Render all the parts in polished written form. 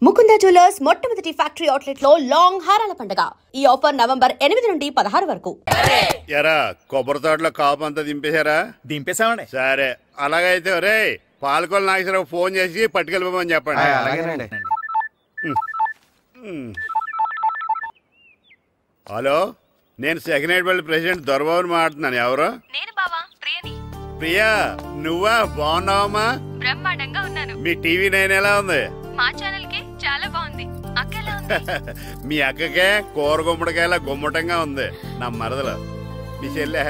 Mukunda jewellers మొట్టమొదటి factory outlet లో long హారాల పండుగ. ఈ ఆఫర్ నవంబర్ 8 నుండి 16 వరకు. ఎరా కొబ్బరి తోటలో కాపు అంతా దింపేశారా? దింపేశామండి. సరే అలాగైతే రే పాలకొల నాగేశ్వరరావు ఫోన్ చేసి పట్టుకెళ్ళిపోమని చెప్పండి. హలో, నేను సెకండ్ హెడ్ వరల్డ్ ప్రెసిడెంట్ దొరబాబుని మాట్లాడుతున్నాను. ఎవరు? నేను బావా, ప్రియని. ప్రియా, నువ్వా? బాగున్నావమ్మా? బ్రహ్మాండంగా ఉన్నాను. మీ టీవీ 9 ఎలా ఉంది? మా ఛానల్ కి చాలా బాగుంది. అక్క ఎలా ఉంది? మీ అక్కకే కూర గుమ్మడికాయలా గుమ్మటంగా ఉంది. నా మరదలు మీ చెల్లె.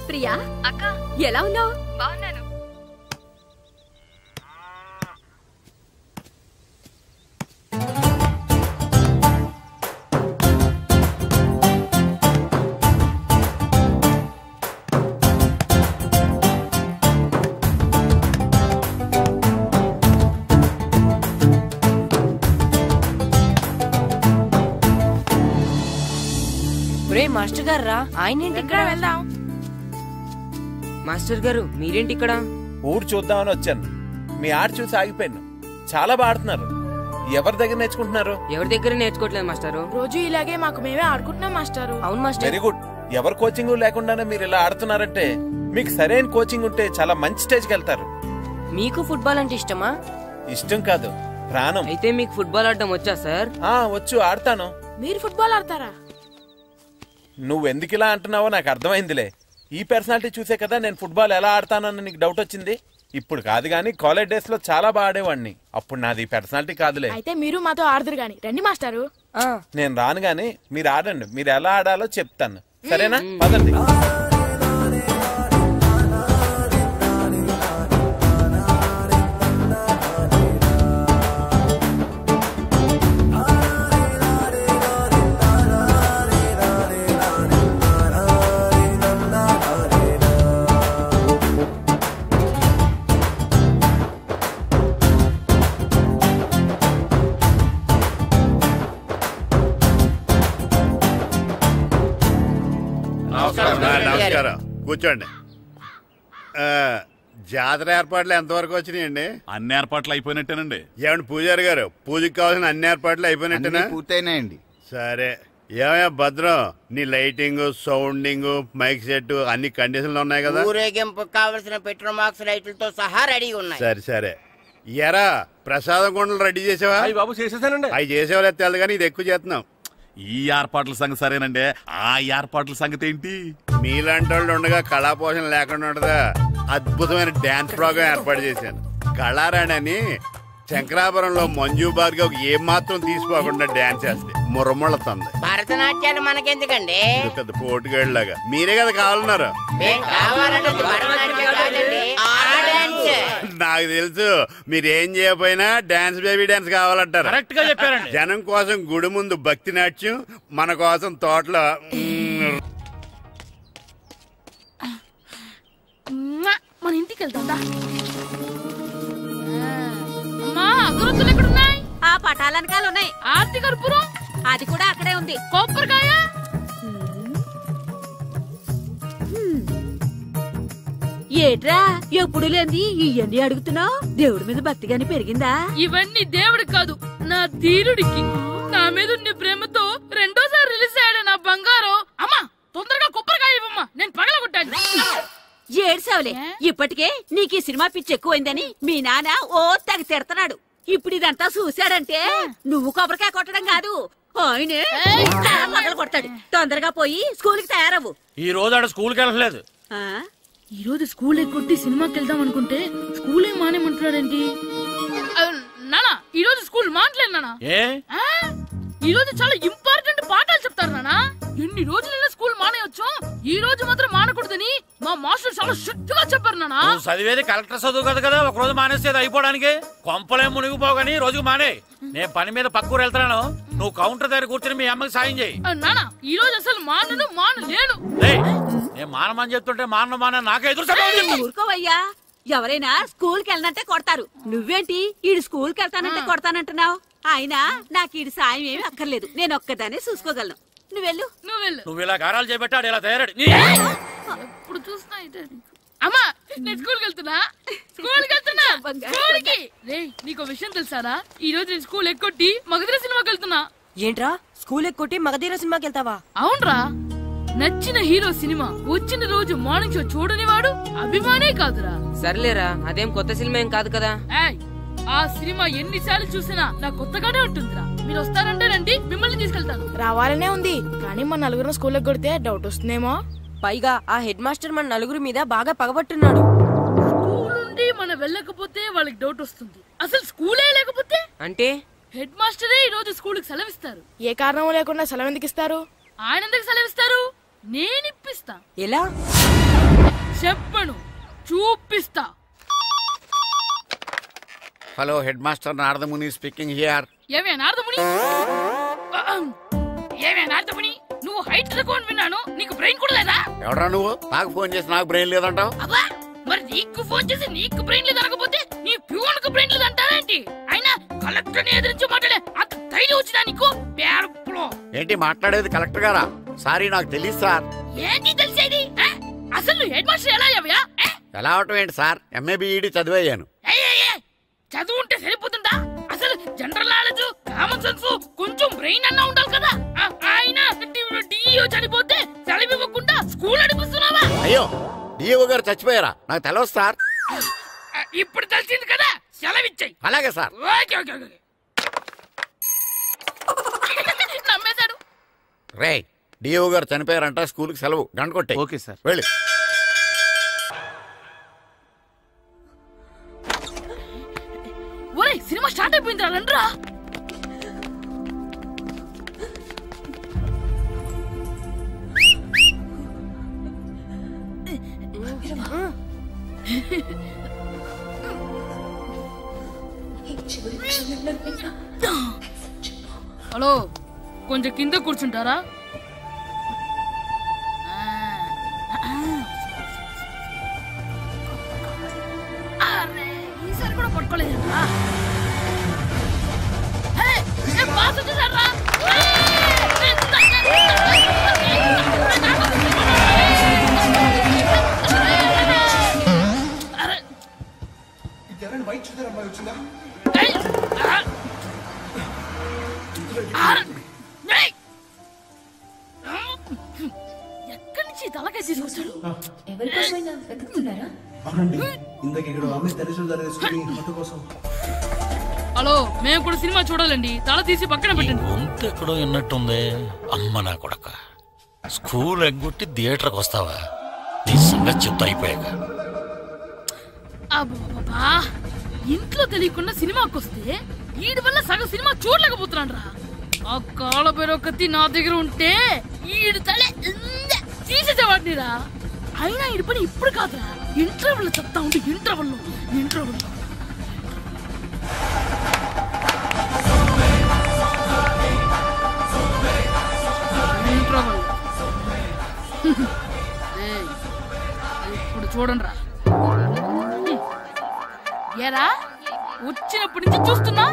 ప్రియా అక్క ఎలా ఉన్నావు? బాగున్నాను. మాస్టర్ గారు రా. ఆయనేంటి ఇక్కడ? వెళ్దాం. మాస్టర్ గారు మీరేంటి ఇక్కడ? ఊరు చూద్దామని వచ్చాను. మీ ఆట చూసి ఆగిపోయాను. చాలా బాడుతున్నారు. ఎవరి దగ్గర నేర్చుకుంటున్నారు? ఎవరి దగ్గర నేర్చుకోవట్లేదు మాస్టారు. రోజు ఇలాగే మాకు మేమే ఆడుకుంటున్నాం మాస్టారు. అవును మాస్టర్. Very good. ఎవరి కోచింగ్ లేకుండానే మీరు ఇలా ఆడుతున్నారంటే మీకు సరైన కోచింగ్ ఉంటే చాలా మంచి స్టేజ్కి వెళ్తారు. మీకు ఫుట్బాల్ అంటే ఇష్టమా? ఇష్టం కాదు, ప్రాణం. అయితే మీకు ఫుట్బాల్ ఆడడం వచ్చా సార్? వచ్చు, ఆడతాను. మీరు ఫుట్బాల్ ఆడతారా? నువ్వెందుకు ఇలా అంటున్నావో నాకు అర్థమైందిలే. ఈ పర్సనాలిటీ చూసే కదా నేను ఫుట్బాల్ ఎలా ఆడతానని నీకు డౌట్ వచ్చింది. ఇప్పుడు కాదు గానీ కాలేజ్ డేస్ లో చాలా బాగా ఆడేవాడిని. అప్పుడు నాది పర్సనాలిటీ కాదులే. అయితే మీరు మాతో ఆడదురు గాని రండి మాస్టారు. నేను రాను గానీ మీరు ఆడండి. మీరు ఎలా ఆడాలో చెప్తాను, సరేనా? పదండి. నమస్కారం, కూర్చోండి. జాతర ఏర్పాట్లు ఎంతవరకు వచ్చినాయండి? అన్ని ఏర్పాట్లు అయిపోయినట్టేనండి. ఏమండి పూజారి గారు, పూజకి కావాల్సిన అన్ని ఏర్పాట్లు అయిపోయినట్టేనా? పూర్తయినాయండి. సరే, ఏమయ్యా భద్రం, నీ లైటింగ్, సౌండింగ్, మైక్ సెట్ అన్ని కండిషన్లు ఉన్నాయి కదా? ఊరేగింపు కావలసిన పెట్రోల్ మార్క్స్ లైట్లతో సహా రెడీ ఉన్నాయి. సరే సరే. ఎరా ప్రసాదం కొండలు రెడీ చేసావా? బాబు చేసేసానండి. అవి చేసేవాళ్ళు తెలు కానీ ఇది ఎక్కువ చేస్తున్నాం. ఈ ఏర్పాట్ల సంగతి సరేనండి, ఆ ఏర్పాట్ల సంగతి ఏంటి? మీలాంటి వాళ్ళు ఉండగా కళాపోషణ లేకుండా ఉండదా? అద్భుతమైన డాన్స్ ప్రోగ్రాం ఏర్పాటు చేశాను. కళారాణి అని శంకరాపురంలో మంజు భార్గవ్ ఏం మాత్రం తీసుకోకుండా డాన్స్ చేస్తే మురముళ్ళతుంది. భరతనాట్యాలు మనకెందుకండి? పెద్ద పోటుగాళ్ళలాగా మీరే కదా కావాలన్నారు. నాకు తెలుసు, మీరేం చేయకపోయినా డాన్స్ బేబీ డాన్స్ కావాలంటారు. కరెక్ట్ గా చెప్పారండి. జనం కోసం గుడి ముందు భక్తి నాట్యం, మన కోసం తోటలో. మన ఇంటికి వెళ్తా. అగరొత్తులు ఎక్కడున్నాయి? ఆ పటాలనకాల ఉన్నాయి. ఆర్తి కర్పూరం అది కూడా అక్కడే ఉంది. కొబ్బరికాయ ఏట్రా ఎప్పుడు లేని ఇవన్నీ అడుగుతున్నావు? దేవుడి మీద భక్తి గాని పెరిగిందా? ఇవన్నీ దేవుడికి కాదు, నా ధీరుడికి. నా మీద ఉన్న ప్రేమతో రెండోసారి రిలీజ్ అయ్యాడు నా బంగారం. అమ్మా తొందరగా కొబ్బరికాయ ఇవ్వమ్మా, నేను పగలగొట్టాను. ఏడ్సావులే, ఇప్పటికే నీకు ఈ సినిమా పిచ్చి ఎక్కువైందని మీ నాన్న ఓ తెగ తిడతాడు. ఇప్పుడు ఇదంతా చూశాడంటే నువ్వు కొబ్బరికాయ కొట్టడం కాదు, ఆయనే పగలు కొడతాడు. తొందరగా పోయి స్కూల్ కి తయారవ్వు. ఈ రోజు ఆడ స్కూల్కి వెళ్ళలేదు. ఈ రోజు స్కూల్ ఎక్కొట్టి సినిమాకి వెళ్దాం అనుకుంటే స్కూల్ ఏం మానేమంటున్నాడేంటి? నానా ఈ రోజు స్కూల్ మానట్లేదు నానా. ఈ రోజు చాలా ఇంపార్టెంట్ పాఠాలు చెప్తారు నానా. ఎన్ని రోజులైనా స్కూల్ మానేయొచ్చు, ఈ రోజు మాత్రం మానకూడదని మా మాస్టర్ చాలా స్ట్రిక్ట్ గా చెప్పారు నానా. చదివేది కలెక్టర్ చదువు కదా కదా, ఒక రోజు మానేసేది అయిపోవడానికి. కొంపలేం మునిగిపోగాని రోజుకు మానే. నేను పని మీద పక్కూరు వెళ్తున్నాను, నువ్వు కౌంటర్ దగ్గర కూర్చొని మీ అమ్మకి సాయం చేయి. నానా ఈ రోజు అసలు మానలేను. నేను మానమని చెప్తుంటే మాన నాకే ఎదురు. ఊరుకోవయ్యా, ఎవరైనా స్కూల్ కి వెళ్ళనంటే కొడతారు. నువ్వేంటి ఈడు స్కూల్ కి వెళ్తానంటే కొడతానంటున్నావు? అయినా నాకు ఈడు సాయం ఏమి అక్కర్లేదు, నేను ఒక్కదానే చూసుకోగలను. నువ్వెళ్ళు. నువ్వు ఇలా గారాలు చేపెట్టాడు ఇలా తయారాడు. ఇప్పుడు చూస్తా అమ్మా నేను స్కూల్కి వెళ్తున్నా స్కూల్కి రే నీకు విషయం తెలుసారా? ఈ రోజు నేను స్కూల్ ఎక్కొట్టి మగధీర సినిమాకి వెళ్తున్నా. ఏంట్రా స్కూల్ ఎక్కొట్టి మగధీర సినిమాకి వెళ్తావా? అవునరా, నచ్చిన హీరో సినిమా వచ్చిన రోజు మార్నింగ్ షో చూడని వాడు అభిమానే కాదురా. సర్లేరా, అదేం కొత్త సినిమా ఏం కాదు కదా. ఆ సినిమా ఎన్నిసార్లు చూసినా నాకు కొత్తగానే ఉంటుందిరా. మీరు వస్తారంటే రండి, మిమ్మల్ని తీసుకెళ్తాను. రావాలనే ఉంది, కానీ మన నలుగురు స్కూల్ కొడితే డౌట్ వస్తుందేమో. పైగా ఆ హెడ్ మాస్టర్ మన నలుగురి మీద బాగా పగబట్టున్నాడు. స్కూల్ నుండి మనం వెళ్ళకపోతే వాళ్ళకి డౌట్ వస్తుంది. అసలు స్కూలే లేకపోతే అంటే హెడ్ మాస్టరే ఈ రోజు స్కూల్ కి సెలవిస్తారు. ఏ కారణం లేకుండా సెలవు ఎందుకు ఇస్తారు? ఆయన ఎందుకు సెలవిస్తారు? నేను ఇప్పిస్తా. ఎలా చెప్పను, చూపిస్తా. Hello, head master Naradamuni speaking here. ఏమే నారదముని? ఏమే నారదముని, నువ్వు హైట్ రికార్డ్ విన్నాను, నీకు బ్రెయిన్ కూడా లేదా? ఎవడా నువ్వు? నాకు ఫోన్ చేసి నాకు బ్రెయిన్ లేదంటావు? అబ్బా, మరి నీకు ఫోన్ చేసి నీకు బ్రెయిన్ లేదనకపోతే నీ ప్యూన్ కు బ్రెయిన్ లేదంటారేంటి? అయినా కలెక్టర్ ని ఎదిరించి మాట్లాడే అంత ధైర్యం వచ్చినా నీకు? ఏంటి మాట్లాడేది? కలెక్టర్ గారా? సారీ, నాకు తెలియదు సార్. ఏంటి తెలిసేది? అసలు హెడ్ మాస్టర్ ఎలా అయ్యావా? ఎలా అవటం ఏంటి సార్? MA B Ed చదివయ్యాను. చదువు ఉంటే సరిపోతుందా? అసలు జనరల్ నాలెడ్జ్, కామన్ సెన్స్, కొంచెం బ్రెయిన్ అన్నా ఉండాలి కదా. ఆయన డిఇఓ చనిపోతే సెలవు ఇవ్వకుండా స్కూల్ నడిపిస్తున్నావా? అయ్యో, డిఇఓ గారు చచ్చిపోయారా? నాకు తెలియదు సార్. ఇప్పుడు తెలిసింది కదా, సెలవిచ్చాయి. అలాగే సార్. నమ్మేశాడు. రే, డిఇఓ గారు చనిపోయారంట, స్కూల్ కి సెలవు. గంట కొట్టే. Okay sir. వెళ్ళి. ఒరేయ్, సినిమా స్టార్ట్ అయిపోయిందిరా, రండ్రా. హలో, కొంచెం కింద కూర్చుంటారా? ఈసారి కూడా పట్టుకోలేదంటా. బాస్ వచ్చేసారా? ఎక్కడి నుంచి తలకాయ తీసుకొచ్చాడు? హలో, మేము కూడా సినిమా చూడాలండి. తల తీసి పక్కన పెట్టండి. గొంతు ఎక్కడో విన్నట్టుంది. అమ్మ నా కొడక, స్కూల్ ఎగ్గొట్టి థియేటర్కి వస్తావా? నీ సంగతి చెప్తా అయిపోయాక. అబ్బా, ఇంట్లో తెలియకుండా సినిమాకి వస్తే వీడి వల్ల సగం సినిమా చూడలేకపోతున్నాను రా. ఆ కాళ్ళ బెరొకతి నా దగ్గర ఉంటే ఈడు తలే తీసేసేవాడిని రా. అయినా ఈడి పని ఇప్పుడు కాదురా, ఇంటర్వెల్ చెప్తా ఉంటే ఇంటర్వెల్ ఇప్పుడు చూడండి రా. ఏరా, వచ్చినప్పటి నుంచి చూస్తున్నా,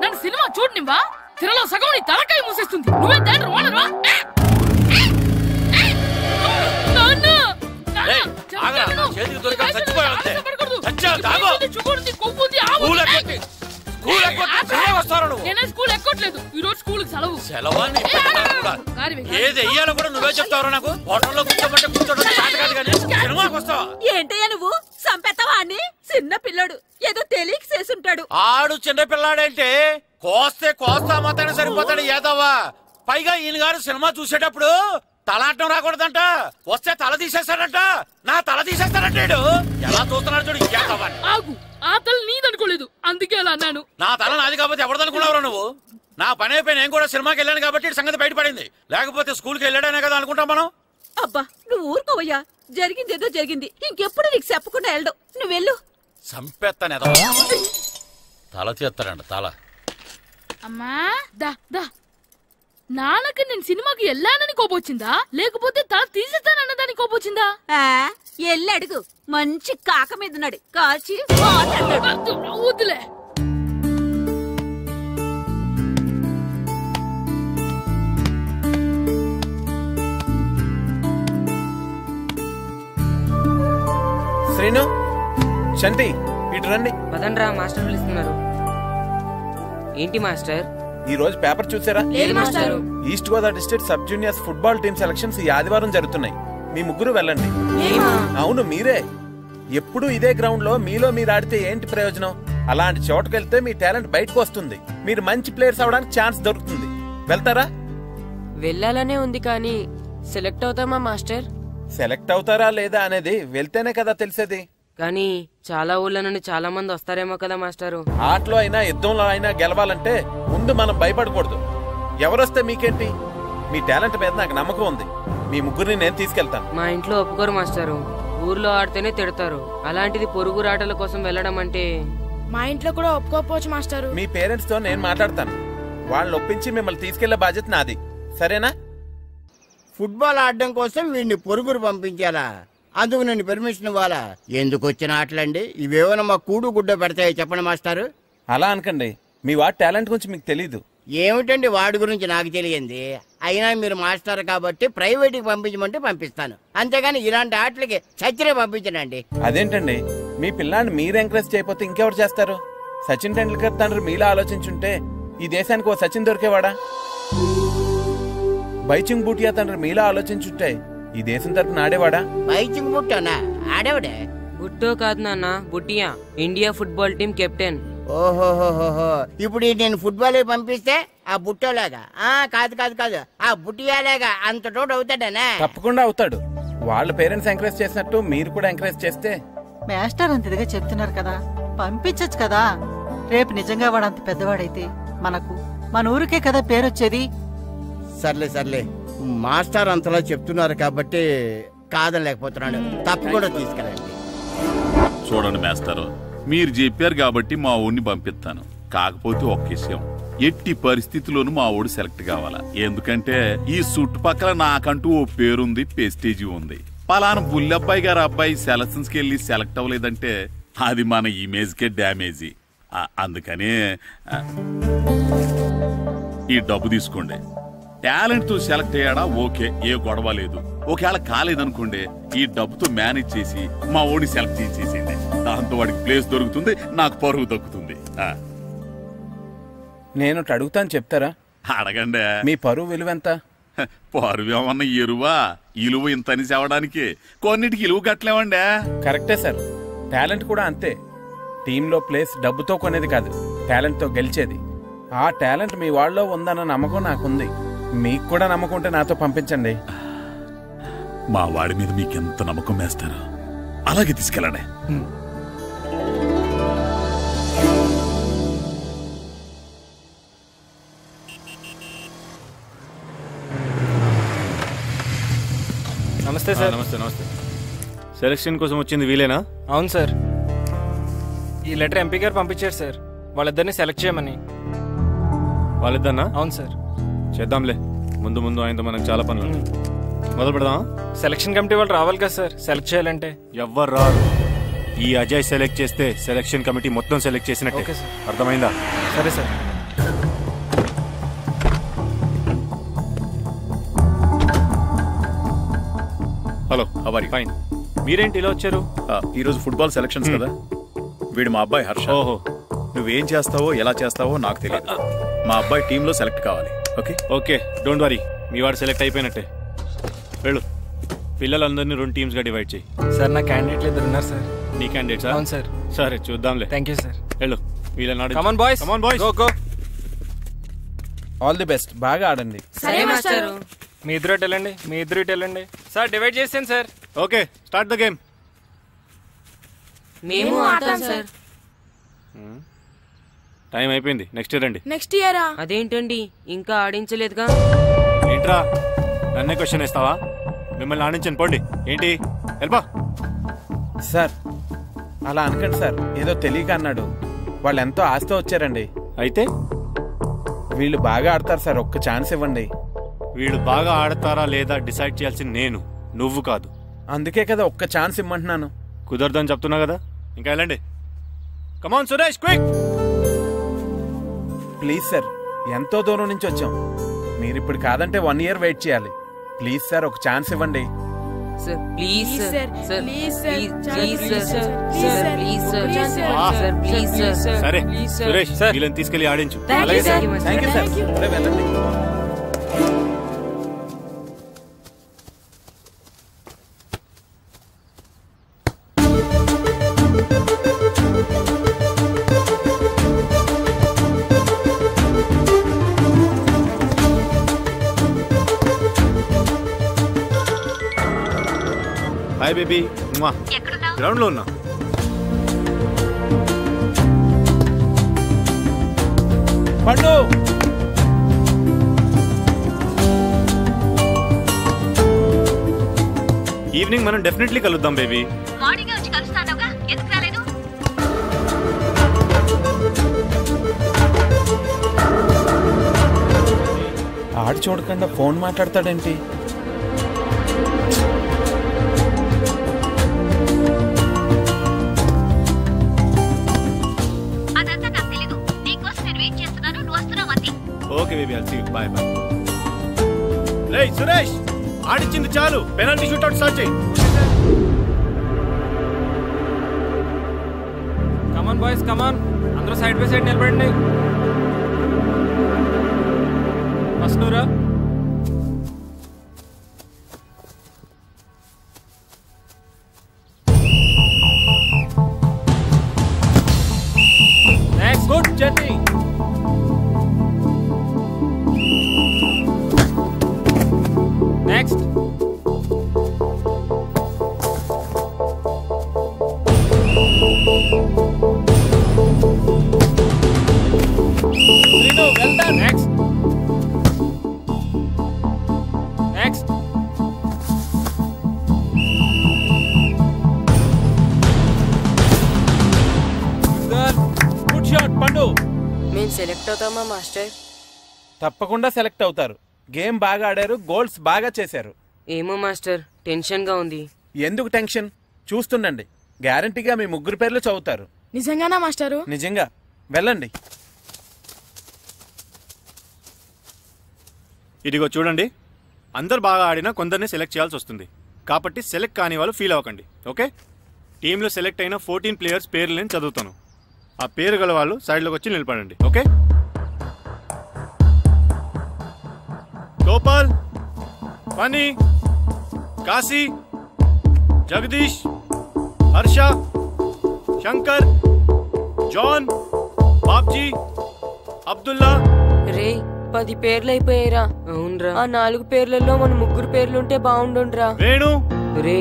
నన్ను సినిమా చూడనివ్వా? తిరలో సగం నీ తలకాయ మూసేస్తుంది. నువ్వే థియేటర్ ఓనర్వా? నేనే స్కూల్ ఎక్కట్లేదు. ఈ రోజు స్కూల్ సెలవు. ఏది వెయ్యాలో కూడా నువ్వే చెప్తావు. నాకు హోటల్లో కూర్చోమంటే కూర్చోడం కాదు కానీ సినిమాకి వస్తావా? ఏంటయ్యా నువ్వు? సంపెత్తవా అని? చిన్న పిల్లడు ఏదో తెలియక చేసుంటాడు. ఆడు చిన్న పిల్లాడంటే కోస్తా మాత్రమే సరిపోతాడు ఏదవ్వా. పైగా ఈయన గారు సినిమా చూసేటప్పుడు తలాటం రాకూడదంట. వస్తే తల తీసేస్తాడంట. నా తల తీసేస్తాడంటాడు. ఎలా చూస్తున్నాడు చూడు. ఆగు, ఆ తల నీదనుకోలేదు, అందుకే అలా అన్నాను. నా తల నాది కాబట్టి ఎవరిదనుకున్నావురా నువ్వు? నా పని అయిపోయి నేను కూడా సినిమాకి వెళ్ళాను కాబట్టి సంగతి బయటపడింది. లేకపోతే స్కూల్కి వెళ్ళాడనే కదా అనుకుంటాం మనం. అబ్బా, నువ్వు ఊరుకోవయ్యా. జరిగిందేదో జరిగింది. ఇంకెప్పుడు నీకు చెప్పకుండా వెళ్ళడు. నువ్వు వెళ్ళు. సంపెత్తనే తల తీస్తాడంట. తల అమ్మా, దా దా. నాన్నకి నేను సినిమాకి వెళ్ళానని కోపొచ్చిందా, లేకపోతే తల తీసేస్తానన్నదాని కోపొచ్చిందా? ఎల్లి అడుగు. మంచి కాక మీద ఉన్నాడు. కాల్చి వద్దులే. శంటి ఇటు రండి. పదండ్రా, మాస్టర్ పిలుస్తున్నారు. ఏంటి మాస్టర్? ఈ రోజు పేపర్ చూసారా? లేదు master. East Godavari district sub juniors football team selections ఈ ఆదివారం జరుగుతున్నాయి. మీ ముగ్గురు వెళ్ళండి. అవును, మీరే. ఎప్పుడు ఇదే గ్రౌండ్ లో మీలో మీరు ఆడితే ఏంటి ప్రయోజనం? అలాంటి చోటుకు వెళ్తే మీ టాలెంట్ బయటకు వస్తుంది. మీరు మంచి ప్లేయర్స్ అవడానికి ఛాన్స్ దొరుకుతుంది. వెళ్తారా? వెళ్ళాలనే ఉంది కానీ సెలెక్ట్ అవుతామా మాస్టర్? సెలెక్ట్ అవుతారా లేదా అనేది వెళ్తేనే కదా తెలిసేది. కానీ చాలా ఊళ్ళ నుండి చాలా మంది వస్తారేమో కదా మాస్టారు. ఆటలో అయినా యుద్ధంలో అయినా గెలవాలంటే ముందు మనం భయపడకూడదు. ఎవరొస్తే మీకేంటి? మీ టాలెంట్ మీద నాకు నమ్మకం ఉంది. మీ ముగ్గురిని నేను తీసుకెళ్తాను. మా ఇంట్లో ఒప్పుకోరు మాస్టారు. ఊర్లో ఆడితేనే తిడతారు. అలాంటిది పొరుగు ఆటల కోసం వెళ్ళడం అంటే మా ఇంట్లో కూడా ఒప్పుకోకపోవచ్చు మాస్టారు. మీ పేరెంట్స్ తో నేను మాట్లాడతాను. వాళ్ళని ఒప్పించి మిమ్మల్ని తీసుకెళ్లే బాధ్యత నాది. సరేనా? ఫుట్బాల్ ఆడడం కోసం వీడిని పొరుగురు పంపించాలా? అందుకు నేను పర్మిషన్ ఇవ్వాలా? ఎందుకు వచ్చిన ఆటలండి ఇవేమైనా మా కూడు గుడ్డ పెడతాయో చెప్పండి మాస్టారు. అలా అనకండి. మీ వాడి టాలెంట్ గురించి మీకు తెలీదు. ఏమిటండి వాడి గురించి నాకు తెలియంది? అయినా మీరు మాస్టర్ కాబట్టి ప్రైవేట్కి పంపించమంటే పంపిస్తాను, అంతేగాని ఇలాంటి ఆటలకి చచ్చిరే పంపించనండి. అదేంటండి, మీ పిల్లాన్ని మీరు ఎంకరేజ్ చేయకపోతే ఇంకెవరు చేస్తారు? సచిన్ టెండూల్కర్ తండ్రి మీలా ఆలోచించుంటే ఈ దేశానికి ఓ సచిన్ దొరికేవాడా? బైచింగ్ బూటియా తండ్రి మీలా ఆలోచించుంటే ఈ దేశం తరపున ఆడేవాడా? బైచింగ్ బుట్టోనా? ఆడేవాడే? బుట్టో కాదు నాన్న, Bhutia. India football team captain. ఓహోహోహో, ఇప్పుడు నేను ఫుట్బాల్ పంపిస్తే ఆ బుట్టోలాగా? కాదు కాదు కాదు, ఆ బుట్టియాలాగా అంత తోడు అవుతాడనా? తప్పకుండా అవుతాడు. వాళ్ళ పేరెంట్స్ ఎంకరేజ్ చేసినట్టు మీరు కూడా ఎంకరేజ్ చేస్తే. మాస్టర్ అంత ఇదిగా చెప్తున్నారు కదా, పంపించచ్చు కదా. రేపు నిజంగా వాడు అంత పెద్దవాడైతే మనకు మన ఊరికే కదా పేరొచ్చేది. సర్లే సర్లే, మాస్టర్ అంతలా చెప్తున్నారు కాబట్టి కాదని లేకపోతున్నాడు. తప్పకుండా తీసుకెళ్ళండి. చూడండి మాస్టర్, మీరు చెప్పారు కాబట్టి మా ఊడిని పంపిస్తాను. కాకపోతే ఒక్క విషయం, ఎట్టి పరిస్థితుల్లోనూ మా ఊడు సెలెక్ట్ కావాలా. ఎందుకంటే ఈ చుట్టుపక్కల నాకంటూ ఓ పేరుంది, ప్రెస్టీజీ ఉంది. పలానా బుల్లబ్బాయి గారు అబ్బాయి సెలక్షన్స్ కి వెళ్ళి సెలెక్ట్ అవ్వలేదంటే అది మన ఇమేజ్ కే డ్యామేజీ. అందుకని ఈ డబ్బు తీసుకోండి. టాలెంట్ తో సెలెక్ట్ అయ్యాడా ఓకే, ఏ గొడవ లేదు. ఒకవేళ కాలేదనుకోండి, ఈ డబ్బుతో మేనేజ్ చేసి మా ఓడిని సెలెక్ట్ చేసేసింది. దాంతో వాడికి ప్లేస్ దొరుకుతుంది, నాకు పరువు దక్కుతుంది. నేను అడుగుతాను, చెప్తారా? అడగండి. మీ పరువు విలువ ఎంత? పరువు ఏమన్నా ఎరువా? ఇలువ ఇంత అని చెప్పడానికి కొన్నిటికి ఇలువ కట్టలేమండి. కరెక్టే సార్, టాలెంట్ కూడా అంతే. టీంలో ప్లేస్ డబ్బుతో కొనేది కాదు, టాలెంట్ తో గెలిచేది. ఆ టాలెంట్ మీ వాళ్ళలో ఉందన్న నమ్మకం నాకుంది. మీకు కూడా నమ్మకం ఉంటే నాతో పంపించండి. మా వాడి మీద మీకెంత నమ్మకం వేస్తారో అలాగే తీసుకెళ్ళండి. నమస్తే సార్. నమస్తే నమస్తే. సెలక్షన్ కోసం వచ్చింది వీలేనా? అవును సార్. ఈ లెటర్ ఎంపీ గారు పంపించారు సార్, వాళ్ళిద్దరిని సెలెక్ట్ చేయమని. వాళ్ళిద్దరినా? అవును సార్. చేద్దాంలే, ముందు ముందు ఆయనతో మనకు చాలా పనులు. మొదలు పెడదాం. సెలక్షన్ కమిటీ వాళ్ళు రావాలి కదా సార్ సెలెక్ట్ చేయాలంటే. ఎవ్వరు రారు. ఈ అజయ్ సెలెక్ట్ చేస్తే సెలక్షన్ కమిటీ మొత్తం సెలెక్ట్ చేసినట్టే. Okay sir. అర్థమైందా? సరే సార్. హలో, హవారి? ఫైన్. మీరేంటి ఇలా వచ్చారు? ఈరోజు ఫుట్బాల్ సెలక్షన్స్ కదా. వీడు మా అబ్బాయి హర్ష. ఓహో. నువ్వేం చేస్తావో ఎలా చేస్తావో నాకు తెలియదు. మా అబ్బాయి టీంలో సెలెక్ట్ కావాలి. Okay okay, don't worry. మీ వాడు సెలెక్ట్ అయిపోయినట్టే. వెళ్ళు. పిల్లలందరినీ 2 టీమ్స్ గా డివైడ్ చేయి. సార్ నా క్యాండిడేట్లు ఇద్దరు ఉన్నారు సార్. నీ క్యాండిడేట్స్? అవును సార్. సరే చూద్దాంలే. Thank you sir. వెళ్ళు. వీళ్ళని come on boys. Come on boys. Go go. All the best. బాగా ఆడండి. సరే మాస్టారు. మీ ఇద్దరు ఇటు వెళ్ళండి, మీ ఇద్దరు ఇటు వెళ్ళండి. సార్ డివైడ్ చేసాను sir. Okay, start the game. మేము ఆడతాం సార్. టైం అయిపోయింది. నెక్స్ట్ ఇయర్ రండి. నెక్స్ట్ ఇయరా? అదేంటండి ఇంకా ఆడించలేదుగా? ఏంట్రా నన్నే క్వశ్చన్ వేస్తావా? మిమ్మల్ని ఆడించను, పోండి. ఏంటి వెళ్ళపా. సార్ అలా అనకండి సార్, ఏదో తెలియక అన్నాడు. వాళ్ళు ఎంతో ఆస్తో వచ్చారండి. అయితే వీళ్ళు బాగా ఆడతారు సార్, ఒక్క ఛాన్స్ ఇవ్వండి. వీళ్ళు బాగా ఆడతారా లేదా డిసైడ్ చేయాల్సింది నేను, నువ్వు కాదు. అందుకే కదా ఒక్క ఛాన్స్ ఇమ్మంటున్నాను. కుదరదని చెప్తున్నా కదా, ఇంకా వెళ్ళండి. Come on Suresh, quick. Please sir, ఎంతో దూరం నుంచి వచ్చాం. మీరు ఇప్పుడు కాదంటే 1 year వెయిట్ చేయాలి. ప్లీజ్ సార్, ఒక ఛాన్స్ ఇవ్వండి. Sir please sir sir please please sir sir please sir sir please sir సరే సురేష్ వీళ్ళని తీసుకెళ్లి ఆడించు. అలాగే సార్. Thank you sir. వెళ్ళండి. Hi baby. గ్రౌండ్ లో ఉన్నా. పండు ఈవినింగ్ మనం డెఫినెట్లీ కలుద్దాం బేబీ. మార్నింగ్ వచ్చి కలుస్తానోగా, ఎందుకు రాలేదు? ఆడు చూడకుండా ఫోన్ మాట్లాడతాడేంటి? అదంతా నాకు తెలీదు. నీకోసం నేను వెయిట్ చేస్తున్నాను, నువ్వు వస్తున్నావు అంతే. Okay baby, I'll see you. Bye bye. రేయ్ సురేష్, ఆడిచ్చింది చాలు. పెనాల్టీ షూట్అవుట్ స్టార్ట్ చేయి. కమాన్ బాయ్స్ కమాన్, అందరూ సైడ్ బై సైడ్ నిలబడండి. ఫస్ట్ నువ్వురా. Next good journey. Next Srinu, well done. Next. Next. Good. Good shot, Pandu. మేము సెలెక్ట్ అవుతామా మాస్టర్? తప్పకుండా select అవుతారు. Game బాగా ఆడారు, గోల్స్ బాగా చేశారు. ఏమో మాస్టర్, టెన్షన్ గా ఉంది. ఎందుకు టెన్షన్? చూస్తుండండి, గ్యారంటీగా మీ ముగ్గురు పేర్లు చదువుతారు. నిజంగానా మాస్టారు? నిజంగా. వెళ్ళండి. ఇదిగో చూడండి, అందరు బాగా ఆడినా కొందరిని సెలెక్ట్ చేయాల్సి వస్తుంది. కాబట్టి సెలెక్ట్ కాని వాళ్ళు ఫీల్ అవ్వకండి, ఓకే? టీంలో సెలెక్ట్ అయిన 14 ప్లేయర్స్ పేర్లు నేను చదువుతాను. ఆ పేరు గల వాళ్ళు సైడ్లోకి వచ్చి నిలబడండి, ఓకే? గోపాల్, ఫనీ, కాశీ, జగదీష్, హర్ష, శంకర్, జాన్, బాబ్జీ, అబ్దుల్లా. రే 10 పేర్లు అయిపోయారా? అవునరా. ఆ 4 పేర్లలో మన ముగ్గురు పేర్లుంటే బాగుండుండ్రా. వేణు. రే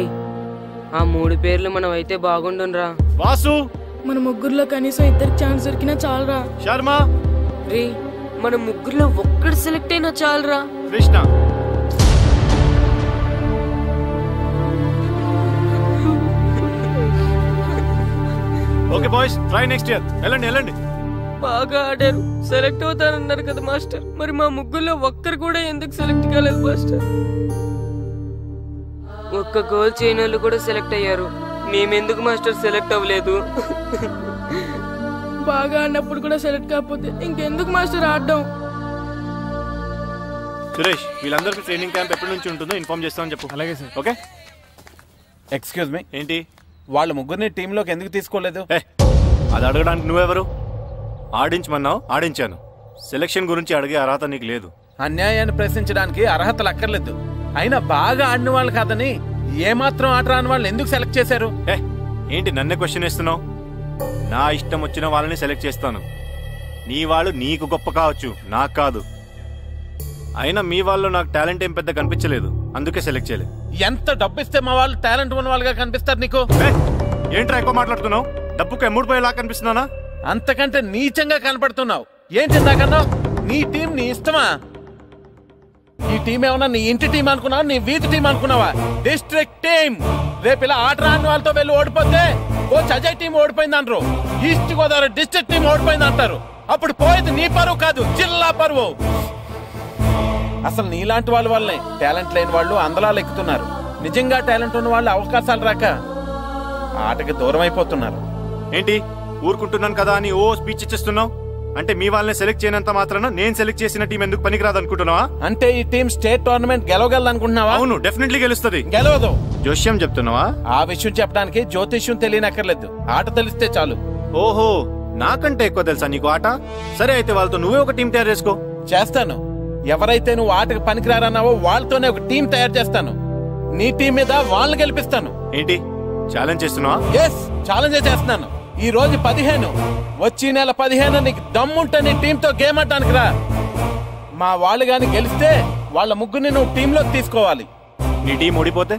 ఆ 3 పేర్లు మనం అయితే బాగుండుండ్రా. వాసు. మన ముగ్గురులో కనీసం ఇద్దరికి ఛాన్స్ దొరికినా చాలరా. శర్మ. రే మన ముగ్గురులో ఒక్కడు సెలెక్ట్ అయినా చాలరా. Krishna. Okay boys, try next year. వెళ్ళండి వెళ్ళండి. బాగా ఆడారు, సెలెక్ట్ అవుతారన్నారు కదా మాస్టర్. మరి మా ముగ్గురులో ఒక్కరు కూడా ఎందుకు సెలెక్ట్ కాలేదు మాస్టర్? ఒక్క గోల్ చేయని వాళ్ళు కూడా సెలెక్ట్ అయ్యారు, మేమెందుకు మాస్టర్ సెలెక్ట్ అవ్వలేదు? బాగా ఆడినప్పుడు కూడా సెలెక్ట్ కాకపోతే ఇంకెందుకు మాస్టర్ ఆడడం? సురేష్, వీళ్ళందరికీ ట్రైనింగ్ క్యాంప్ ఎప్పటి నుంచి ఉంటుందో ఇన్ఫార్మ్ చేస్తామని చెప్పు. అలాగే సార్. ఓకే. ఎక్స్క్యూజ్ మీ, ఏంటి? వాళ్ళ ముగ్గురిని టీంలోకి ఎందుకు తీసుకోలేదు? అది అడగడానికి నువ్వెవరు? ఆడించమన్నావు, ఆడించాను. సెలక్షన్ గురించి అడిగే అర్హత నీకు లేదు. అన్యాయాన్ని ప్రశ్నించడానికి అర్హతలు అక్కర్లేదు. అయినా బాగా ఆడిన వాళ్ళు కాదని ఏమాత్రం ఆట రాని వాళ్ళు ఎందుకు సెలెక్ట్ చేశారు? ఏంటి నన్నే క్వశ్చన్ ఇస్తున్నావు? నా ఇష్టం వచ్చిన వాళ్ళని సెలెక్ట్ చేస్తాను. నీ వాళ్ళు నీకు గొప్ప కావచ్చు, నాకు కాదు. అయినా మీ వాళ్ళు నాకు టాలెంట్ ఏం పెద్ద కనిపించలేదు, అందుకే సెలెక్ట్ చేయలేదు. ఎంత డబ్బు ఇస్తే మా వాళ్ళు టాలెంట్ ఉన్న వాళ్ళుగా కనిపిస్తారు నీకు? ఏంట్రా ఎక్కువ మాట్లాడుతున్నావు? డబ్బుకు ఎమ్ముడిపోయేలా కనిపిస్తున్నానా? అంతకంటే నీచంగా కనపడుతున్నావు. ఏంటి నాకన్నావు? నీ టీం నీ ఇష్టమా? ఈ టీం ఏమన్నా నీ ఇంటి టీం అనుకున్నావా, నీ వీధి టీం అనుకున్నావా? District team. రేపు ఇలా ఆట రాని వాళ్ళతో వెళ్ళి ఓడిపోతే కోచ్ అజయ్ టీం ఓడిపోయింది అంటారు, ఈస్ట్ గోదావరి డిస్ట్రిక్ట్ టీం ఓడిపోయింది అంటారు. అప్పుడు పోయేది నీ పరువు కాదు, జిల్లా పరువు. అసలు నీలాంటి వాళ్ళ వల్లే టాలెంట్ లేని వాళ్ళు అందలాలు ఎక్కుతున్నారు. నిజంగా టాలెంట్ ఉన్న వాళ్ళు అవకాశాలు రాక ఆటకి దూరం అయిపోతున్నారు. ఏంటి ఊరుకుంటున్నాను కదా అని ఓ స్పీచ్ ఇచ్చేస్తున్నావు? అంటే మీ వాళ్ళని సెలెక్ట్ చేయనంత మాత్రాన నేను సెలెక్ట్ చేసిన టీం ఎందుకు పనికిరాదు అనుకుంటున్నావా? అంటే ఈ టీం స్టేట్ టోర్నమెంట్ గెలవగలదు అనుకుంటున్నావా? అవును, డెఫినెట్లీ గెలుస్తుంది. గెలవదు. జోష్యం చెప్తున్నావా? ఆ విషయం చెప్పడానికి జ్యోతిష్యం తెలియనక్కర్లేదు, ఆట తెలిస్తే చాలు. ఓహో, నాకంటే ఎక్కువ తెలుసా నీకు ఆట? సరే అయితే వాళ్ళతో నువ్వే ఒక టీం తయారు చేసుకో. చేస్తాను. ఎవరైతే నువ్వు ఆటకు పనికిరారన్నావో వాళ్ళతోనే ఒక టీం తయారు చేస్తాను. నీ టీం మీద వాళ్ళని గెలిపిస్తాను. ఏంటి ఛాలెంజ్ చేస్తున్నావా? ఎస్, ఛాలెంజ్ చేస్తున్నాను. ఈ రోజు 15, వచ్చి నెల 15 నీకు దమ్ముంటే నీ టీంతో గేమ్ ఆడటానికి రా. మా వాళ్ళు గాని గెలిస్తే వాళ్ళ ముగ్గురిని నువ్వు టీంలో తీసుకోవాలి. నీ టీం ఓడిపోతే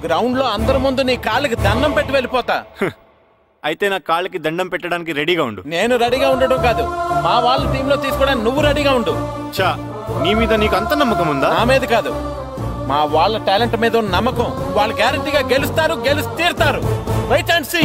గ్రౌండ్ లో అందరి ముందు నీ కాళ్ళకి దండం పెట్టి వెళ్ళిపోతా. అయితే నా కాళ్ళకి దండం పెట్టడానికి రెడీగా ఉండు. నేను రెడీగా ఉండడం కాదు, మా వాళ్ళ టీంలో తీసుకోవడానికి నువ్వు రెడీగా ఉండు. చా, నీ మీద నీకు అంత నమ్మకం ఉందా? నా మీద కాదు, మా వాళ్ళ టాలెంట్ మీద ఉన్న నమ్మకం. వాళ్ళు గ్యారెంటీగా గెలుస్తారు, గెలిచి తీరుతారు. Wait and see.